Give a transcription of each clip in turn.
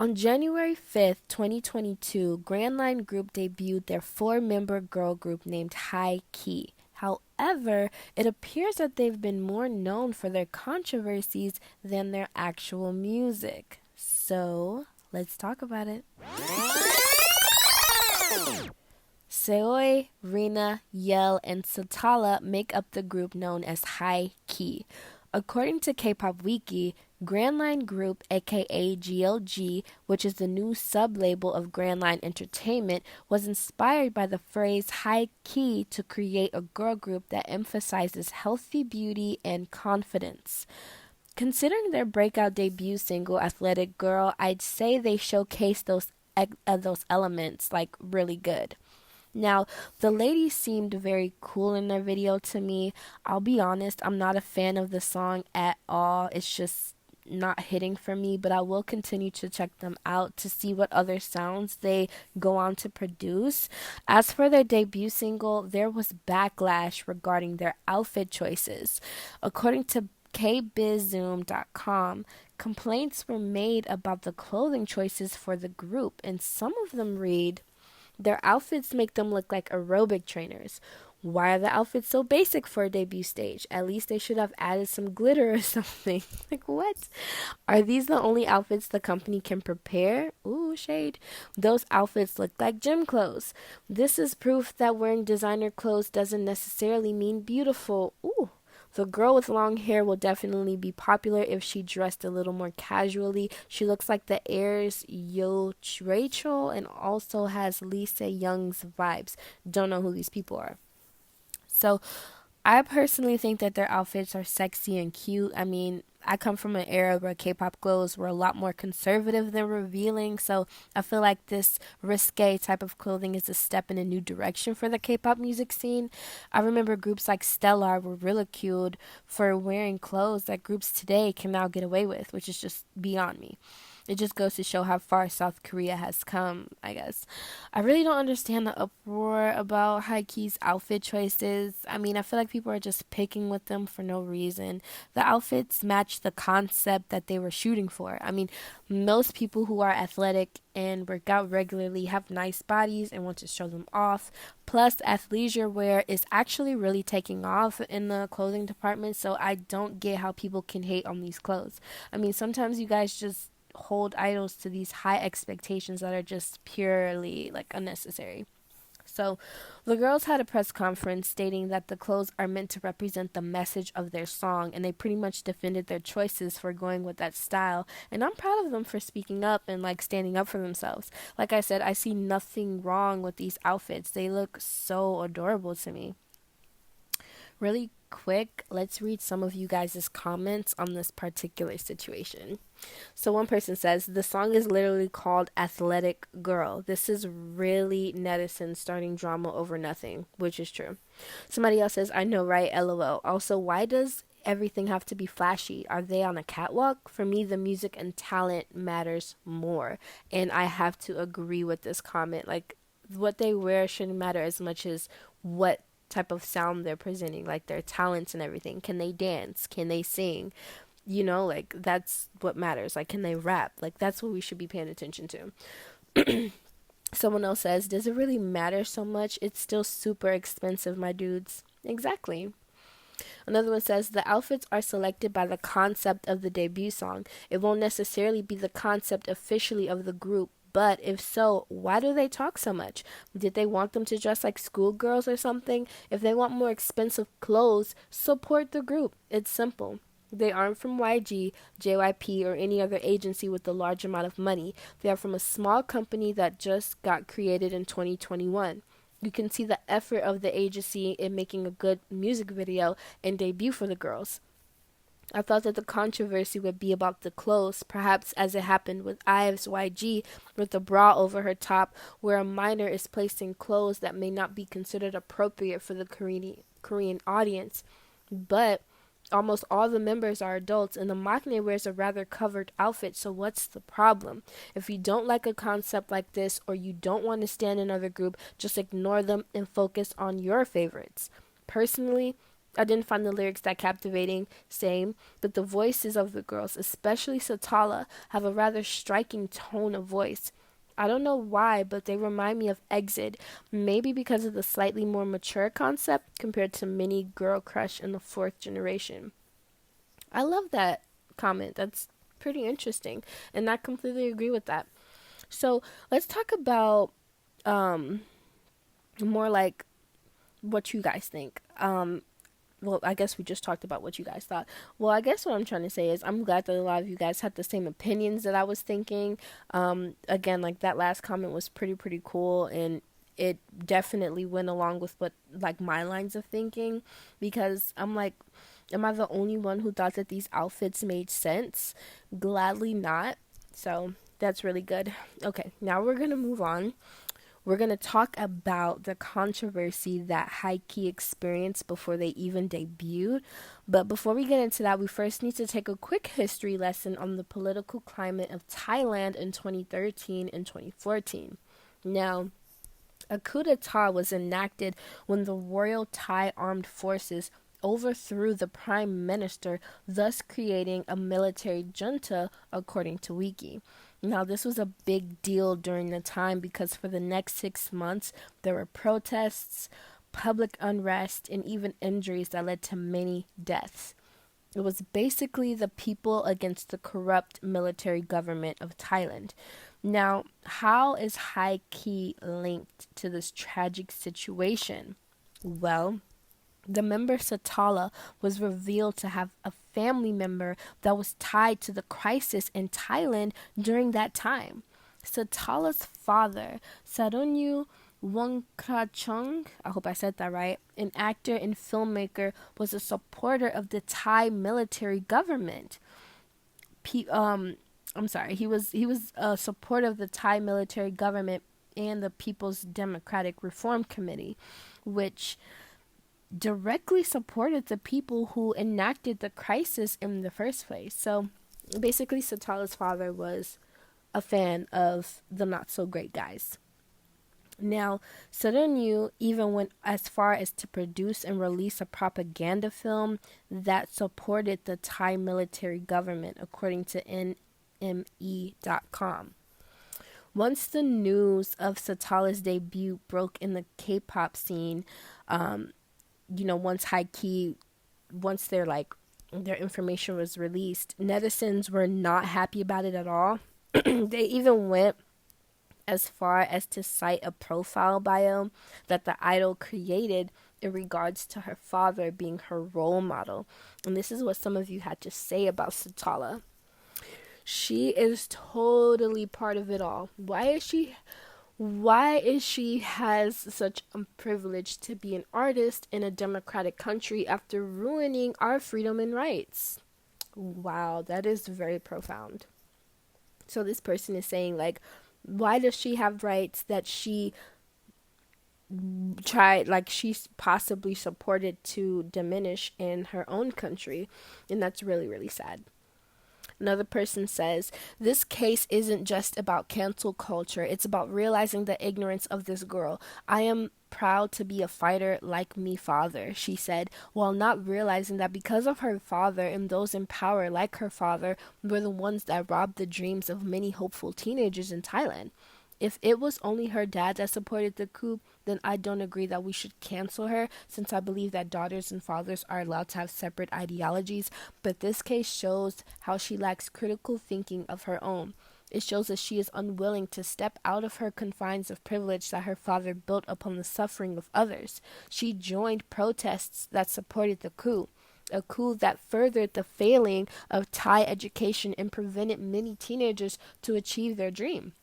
On January 5th, 2022, Grand Line Group debuted their four-member girl group named H1-KEY. However, it appears that they've been more known for their controversies than their actual music. So, let's talk about it. Seoi, Rina, Yell, and Sitala make up the group known as H1-KEY. According to K-Pop Wiki, Grand Line Group, aka GLG, which is the new sub-label of Grand Line Entertainment, was inspired by the phrase high key to create a girl group that emphasizes healthy beauty and confidence. Considering their breakout debut single, Athletic Girl, I'd say they showcase those elements like really good. Now, the ladies seemed very cool in their video to me. I'll be honest, I'm not a fan of the song at all. It's just not hitting for me, but I will continue to check them out to see what other sounds they go on to produce. As for their debut single, there was backlash regarding their outfit choices. According to kbizzoom.com, complaints were made about the clothing choices for the group, and some of them read, "Their outfits make them look like aerobic trainers. Why are the outfits so basic for a debut stage? At least they should have added some glitter or something." Like, what? Are these the only outfits the company can prepare? Ooh, shade. "Those outfits look like gym clothes. This is proof that wearing designer clothes doesn't necessarily mean beautiful." Ooh. "The girl with long hair will definitely be popular if she dressed a little more casually. She looks like the Airs Yo Rachel and also has Lisa Young's vibes." Don't know who these people are. So, I personally think that their outfits are sexy and cute. I mean, I come from an era where K-pop clothes were a lot more conservative than revealing, so I feel like this risque type of clothing is a step in a new direction for the K-pop music scene. I remember groups like Stellar were ridiculed for wearing clothes that groups today can now get away with, which is just beyond me. It just goes to show how far South Korea has come, I guess. I really don't understand the uproar about Hikey's outfit choices. I mean, I feel like people are just picking with them for no reason. The outfits match the concept that they were shooting for. I mean, most people who are athletic and work out regularly have nice bodies and want to show them off. Plus, athleisure wear is actually really taking off in the clothing department, so I don't get how people can hate on these clothes. I mean, sometimes you guys just hold idols to these high expectations that are just purely like unnecessary. So, the girls had a press conference stating that the clothes are meant to represent the message of their song, and they pretty much defended their choices for going with that style. And I'm proud of them for speaking up and like standing up for themselves. Like I said, I see nothing wrong with these outfits. They look so adorable to me. Really quick, let's read some of you guys' comments on this particular situation. So one person says, "The song is literally called Athletic Girl. This is really netizens starting drama over nothing," which is true. Somebody else says, "I know, right? LOL. Also, why does everything have to be flashy? Are they on a catwalk? For me, the music and talent matters more." And I have to agree with this comment. Like, what they wear shouldn't matter as much as what type of sound they're presenting, like their talents and everything. Can they dance? Can they sing? You know, like that's what matters. Like, can they rap? Like, that's what we should be paying attention to. Someone else says, "Does it really matter so much? It's still super expensive, my dudes." Exactly. Another one says, "The outfits are selected by the concept of the debut song. It won't necessarily be the concept officially of the group. But if so, why do they talk so much? Did they want them to dress like schoolgirls or something? If they want more expensive clothes, support the group. It's simple. They aren't from YG, JYP, or any other agency with a large amount of money. They are from a small company that just got created in 2021. You can see the effort of the agency in making a good music video and debut for the girls. I thought that the controversy would be about the clothes, perhaps as it happened with Ives YG with the bra over her top, where a minor is placed in clothes that may not be considered appropriate for the Korean audience. But almost all the members are adults, and the maknae wears a rather covered outfit, so what's the problem? If you don't like a concept like this, or you don't want to stand in another group, just ignore them and focus on your favorites. Personally, I didn't find the lyrics that captivating, same, but the voices of the girls, especially Sitala, have a rather striking tone of voice. I don't know why, but they remind me of Exit, maybe because of the slightly more mature concept compared to many girl crush in the fourth generation. I love that comment. That's pretty interesting, and I completely agree with that. So let's talk about um, more like what you guys think. Well, I guess we just talked about what you guys thought. Well, I guess what I'm trying to say is I'm glad that a lot of you guys had the same opinions that I was thinking. Again, like that last comment was pretty cool, and it definitely went along with what like my lines of thinking, because I'm like, am I the only one who thought that these outfits made sense? Gladly not. So that's really good. Okay, now we're gonna move on. We're going to talk about the controversy that H1-KEY experienced before they even debuted. But before we get into that, we first need to take a quick history lesson on the political climate of Thailand in 2013 and 2014. Now, a coup d'etat was enacted when the Royal Thai Armed Forces overthrew the prime minister, thus creating a military junta, according to Wiki. Now, this was a big deal during the time because for the next 6 months, there were protests, public unrest, and even injuries that led to many deaths. It was basically the people against the corrupt military government of Thailand. Now, how is H1-KEY linked to this tragic situation? Well, the member Sitala was revealed to have a family member that was tied to the crisis in Thailand during that time. Sitala's father, Sarunyu Wongkrachong, I hope I said that right, an actor and filmmaker, was a supporter of the Thai military government. He was a supporter of the Thai military government and the People's Democratic Reform Committee, which directly supported the people who enacted the crisis in the first place. So basically, Sitala's father was a fan of the not so great guys. Now, Sarunyu even went as far as to produce and release a propaganda film that supported the Thai military government, according to NME.com. Once the news of Sitala's debut broke in the K-pop scene, once H1-KEY, once their information was released, netizens were not happy about it at all. They even went as far as to cite a profile bio that the idol created in regards to her father being her role model. And this is what some of you had to say about Sitala. She is totally part of it all. Why is she has such a privilege to be an artist in a democratic country after ruining our freedom and rights? Wow, that is very profound. So this person is saying, like, why does she have rights that she she's possibly supported to diminish in her own country? And that's really sad. Another person says, this case isn't just about cancel culture. It's about realizing the ignorance of this girl. I am proud to be a fighter like me father, she said, while not realizing that because of her father and those in power like her father were the ones that robbed the dreams of many hopeful teenagers in Thailand. If it was only her dad that supported the coup, then I don't agree that we should cancel her, since I believe that daughters and fathers are allowed to have separate ideologies. But this case shows how she lacks critical thinking of her own. It shows that she is unwilling to step out of her confines of privilege that her father built upon the suffering of others. She joined protests that supported the coup, a coup that furthered the failing of Thai education and prevented many teenagers to achieve their dream.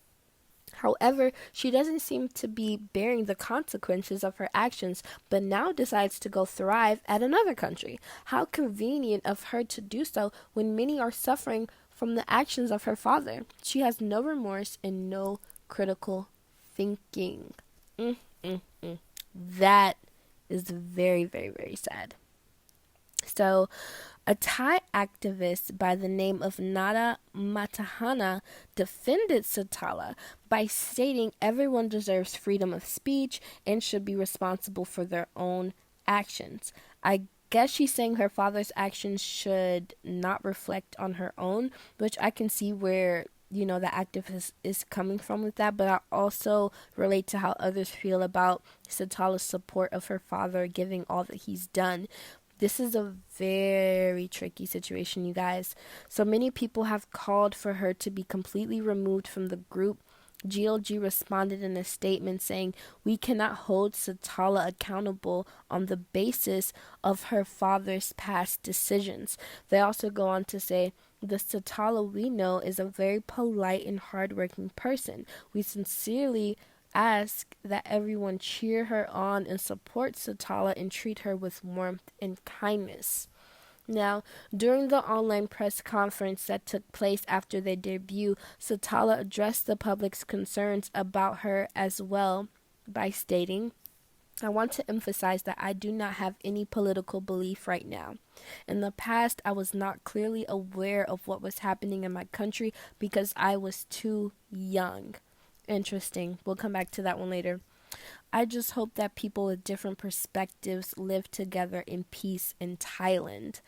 However, she doesn't seem to be bearing the consequences of her actions, but now decides to go thrive at another country. How convenient of her to do so when many are suffering from the actions of her father. She has no remorse and no critical thinking. That is very sad. So, a Thai activist by the name of Nada Matahana defended Sitala by stating everyone deserves freedom of speech and should be responsible for their own actions. I guess she's saying her father's actions should not reflect on her own, which I can see where, the activist is coming from with that, but I also relate to how others feel about Sitala's support of her father giving all that he's done. This is a very tricky situation, you guys. So many people have called for her to be completely removed from the group. GLG responded in a statement saying, "We cannot hold Sitala accountable on the basis of her father's past decisions." They also go on to say, "The Sitala we know is a very polite and hardworking person. We sincerely ask that everyone cheer her on and support Sitala and treat her with warmth and kindness." Now, during the online press conference that took place after their debut, Sitala addressed the public's concerns about her as well by stating, "I want to emphasize that I do not have any political belief right now. In the past, I was not clearly aware of what was happening in my country because I was too young." Interesting. We'll come back to that one later. "I just hope that people with different perspectives live together in peace in Thailand."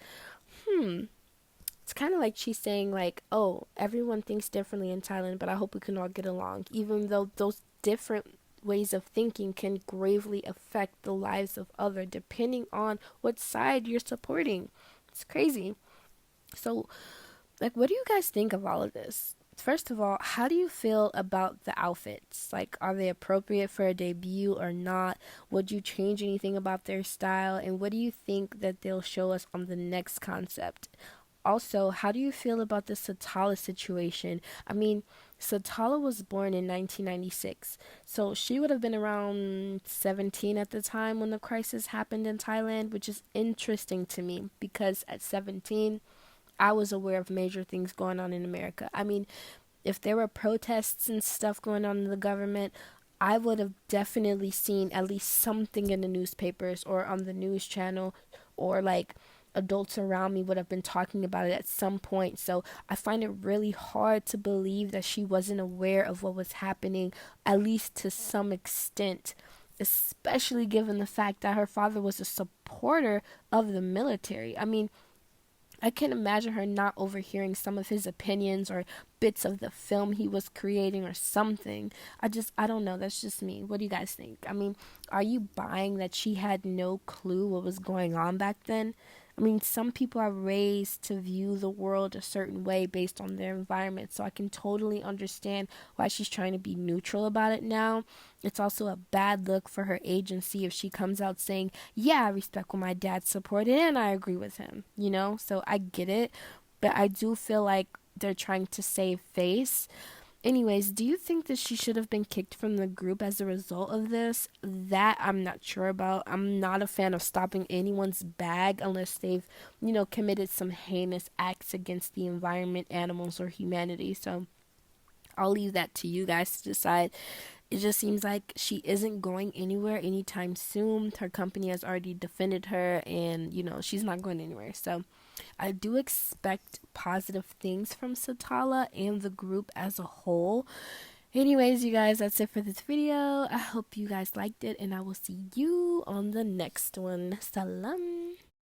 It's kind of like she's saying, like, "Oh, everyone thinks differently in Thailand, but I hope we can all get along," even though those different ways of thinking can gravely affect the lives of others depending on what side you're supporting. It's crazy. So, like, what do you guys think of all of this? First of all, how do you feel about the outfits? Like, are they appropriate for a debut or not? Would you change anything about their style? And what do you think that they'll show us on the next concept? Also, how do you feel about the Sitala situation? I mean, Sitala was born in 1996, so she would have been around 17 at the time when the crisis happened in Thailand, which is interesting to me because at 17, I was aware of major things going on in America. I mean, if there were protests and stuff going on in the government, I would have definitely seen at least something in the newspapers or on the news channel, or like adults around me would have been talking about it at some point. So I find it really hard to believe that she wasn't aware of what was happening, at least to some extent, especially given the fact that her father was a supporter of the military. I mean, I can imagine her not overhearing some of his opinions or bits of the film he was creating or something. I don't know. That's just me. What do you guys think? I mean, are you buying that she had no clue what was going on back then? I mean, some people are raised to view the world a certain way based on their environment, so I can totally understand why she's trying to be neutral about it now. It's also a bad look for her agency if she comes out saying, "Yeah, I respect what my dad supported and I agree with him," So I get it, but I do feel like they're trying to save face. Anyways, do you think that she should have been kicked from the group as a result of this? That I'm not sure about. I'm not a fan of stopping anyone's bag unless they've, committed some heinous acts against the environment, animals, or humanity. So I'll leave that to you guys to decide. It just seems like she isn't going anywhere anytime soon. Her company has already defended her, and she's not going anywhere. So I do expect positive things from Sitala and the group as a whole. Anyways, you guys, that's it for this video. I hope you guys liked it, and I will see you on the next one. Salam.